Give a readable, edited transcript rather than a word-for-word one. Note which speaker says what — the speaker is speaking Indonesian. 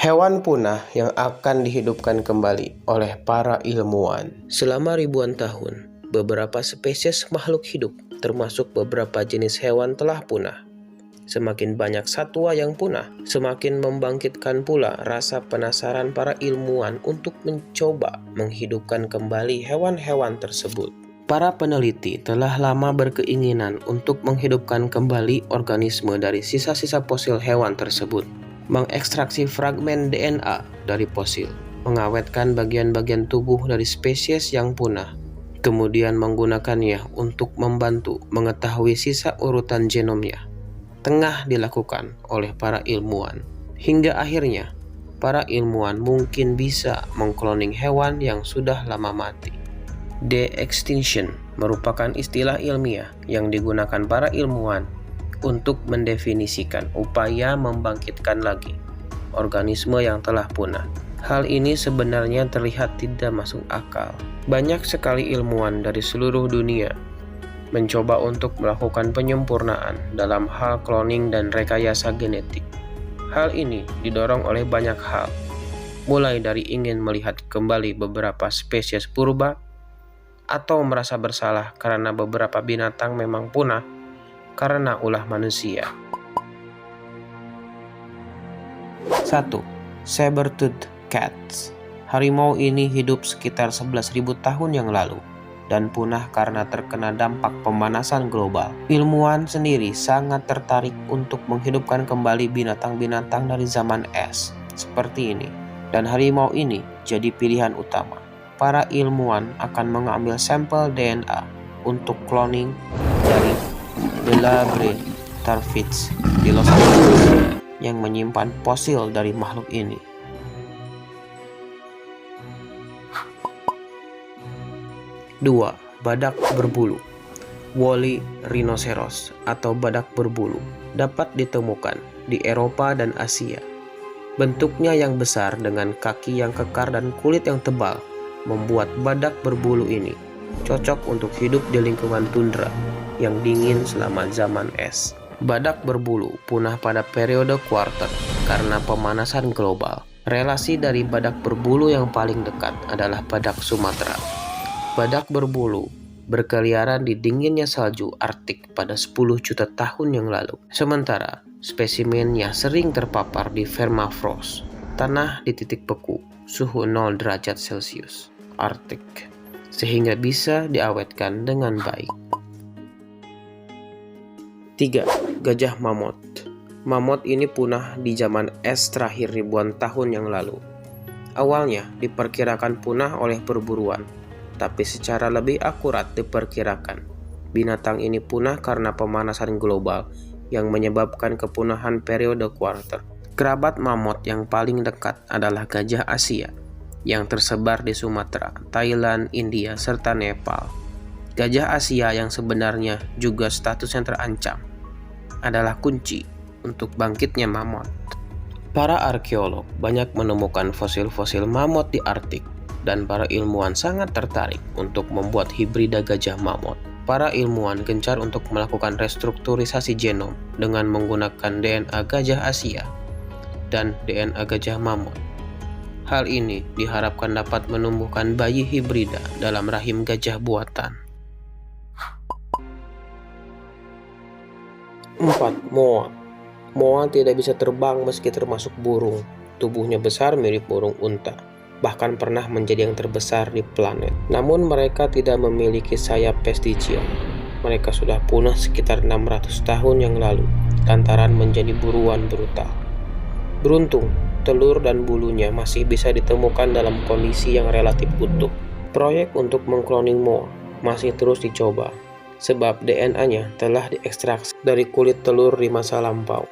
Speaker 1: Hewan punah yang akan dihidupkan kembali oleh para ilmuwan. Selama ribuan tahun, beberapa spesies makhluk hidup, termasuk beberapa jenis hewan, telah punah. Semakin banyak satwa yang punah, semakin membangkitkan pula rasa penasaran para ilmuwan untuk mencoba menghidupkan kembali hewan-hewan tersebut. Para peneliti telah lama berkeinginan untuk menghidupkan kembali organisme dari sisa-sisa fosil hewan tersebut, mengekstraksi fragmen DNA dari fosil, mengawetkan bagian-bagian tubuh dari spesies yang punah, kemudian menggunakannya untuk membantu mengetahui sisa urutan genomnya. Tengah dilakukan oleh para ilmuwan, hingga akhirnya para ilmuwan mungkin bisa mengkloning hewan yang sudah lama mati. De-extinction merupakan istilah ilmiah yang digunakan para ilmuwan untuk mendefinisikan upaya membangkitkan lagi organisme yang telah punah. Hal ini sebenarnya terlihat tidak masuk akal. Banyak sekali ilmuwan dari seluruh dunia mencoba untuk melakukan penyempurnaan dalam hal cloning dan rekayasa genetik. Hal ini didorong oleh banyak hal, mulai dari ingin melihat kembali beberapa spesies purba, atau merasa bersalah karena beberapa binatang memang punah karena ulah manusia. 1. Saber-toothed cats. Harimau ini hidup sekitar 11.000 tahun yang lalu dan punah karena terkena dampak pemanasan global. Ilmuwan sendiri sangat tertarik untuk menghidupkan kembali binatang-binatang dari zaman es seperti ini, dan harimau ini jadi pilihan utama. Para ilmuwan akan mengambil sampel DNA untuk cloning dari Delaware Tarfish di Los Angeles yang menyimpan fosil dari makhluk ini. 2. Badak berbulu. Woolly rhinoceros atau badak berbulu dapat ditemukan di Eropa dan Asia. Bentuknya yang besar dengan kaki yang kekar dan kulit yang tebal membuat badak berbulu ini cocok untuk hidup di lingkungan tundra yang dingin selama zaman es. Badak berbulu punah pada periode kuarter karena pemanasan global. Relasi dari badak berbulu yang paling dekat adalah badak Sumatera. Badak berbulu berkeliaran di dinginnya salju Arktik pada 10 juta tahun yang lalu. Sementara spesimennya sering terpapar di permafrost, tanah di titik beku, suhu 0 derajat Celcius Arktik, sehingga bisa diawetkan dengan baik. 3. Gajah mamut. Mamut ini punah di zaman es terakhir ribuan tahun yang lalu. Awalnya diperkirakan punah oleh perburuan, tapi secara lebih akurat diperkirakan binatang ini punah karena pemanasan global yang menyebabkan kepunahan periode kuarter. Kerabat mamut yang paling dekat adalah gajah Asia yang tersebar di Sumatera, Thailand, India, serta Nepal. Gajah Asia yang sebenarnya juga statusnya terancam adalah kunci untuk bangkitnya mamut. Para arkeolog banyak menemukan fosil-fosil mamut di Arktik, dan para ilmuwan sangat tertarik untuk membuat hibrida gajah mamut. Para ilmuwan gencar untuk melakukan restrukturisasi genom dengan menggunakan DNA gajah Asia dan DNA gajah mamut. Hal ini diharapkan dapat menumbuhkan bayi hibrida dalam rahim gajah buatan. 4. Moa. Moa tidak bisa terbang meski termasuk burung. Tubuhnya besar mirip burung unta, bahkan pernah menjadi yang terbesar di planet. Namun mereka tidak memiliki sayap vestigial. Mereka sudah punah sekitar 600 tahun yang lalu lantaran menjadi buruan brutal. Beruntung, telur dan bulunya masih bisa ditemukan dalam kondisi yang relatif utuh. Proyek untuk mengkloning moa masih terus dicoba, sebab DNA-nya telah diekstraksi dari kulit telur di masa lampau.